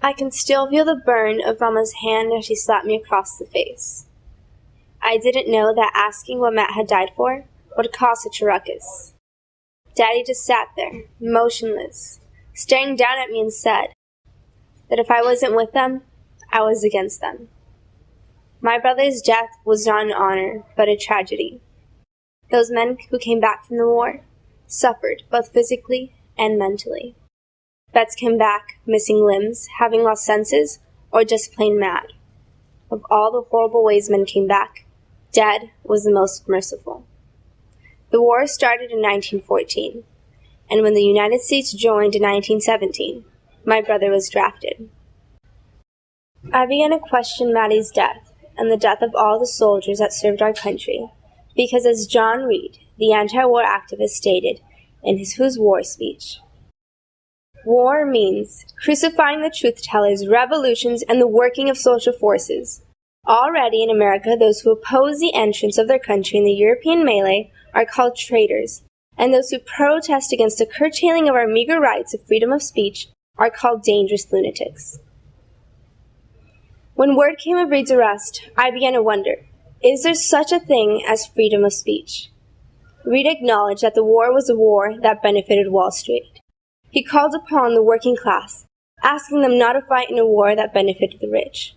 I can still feel the burn of Mama's hand as she slapped me across the face. I didn't know that asking what Matt had died for would cause such a ruckus. Daddy just sat there, motionless, staring down at me and said that if I wasn't with them, I was against them. My brother's death was not an honor, but a tragedy. Those men who came back from the war suffered both physically and mentally. Vets came back missing limbs, having lost senses, or just plain mad. Of all the horrible ways men came back, dead was the most merciful. The war started in 1914, and when the United States joined in 1917, my brother was drafted. I began to question Maddie's death and the death of all the soldiers that served our country, because as John Reed, the anti-war activist, stated in his Who's War speech, war means crucifying the truth-tellers, revolutions, and the working of social forces. Already in America, those who oppose the entrance of their country in the European melee are called traitors, and those who protest against the curtailing of our meager rights of freedom of speech are called dangerous lunatics. When word came of Reed's arrest, I began to wonder, is there such a thing as freedom of speech? Reed acknowledged that the war was a war that benefited Wall Street. He called upon the working class, asking them not to fight in a war that benefited the rich.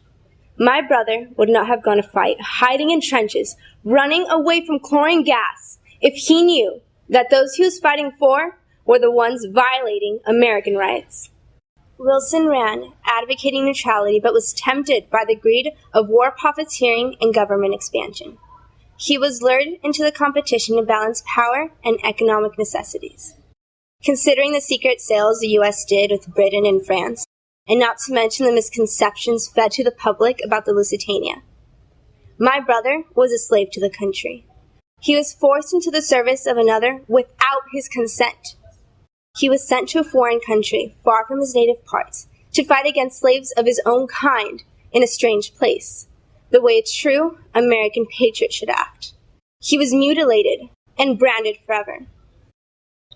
My brother would not have gone to fight, hiding in trenches, running away from chlorine gas, if he knew that those he was fighting for were the ones violating American rights. Wilson ran, advocating neutrality, but was tempted by the greed of war profiteering and government expansion. He was lured into the competition to balance power and economic necessities. Considering the secret sales the U.S. did with Britain and France, and not to mention the misconceptions fed to the public about the Lusitania, my brother was a slave to the country. He was forced into the service of another without his consent. He was sent to a foreign country, far from his native parts, to fight against slaves of his own kind in a strange place, the way a true American patriot should act. He was mutilated and branded forever.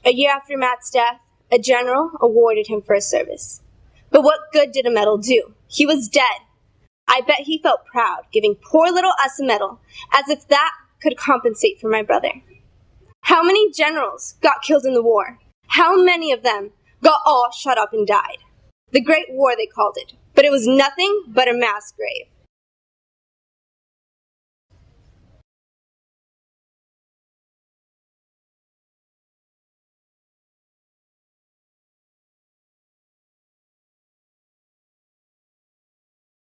A year after Matt's death, a general awarded him for his service. But what good did a medal do? He was dead. I bet he felt proud, giving poor little us a medal, as if that could compensate for my brother. How many generals got killed in the war? How many of them got all shot up and died? The Great War, they called it, but it was nothing but a mass grave.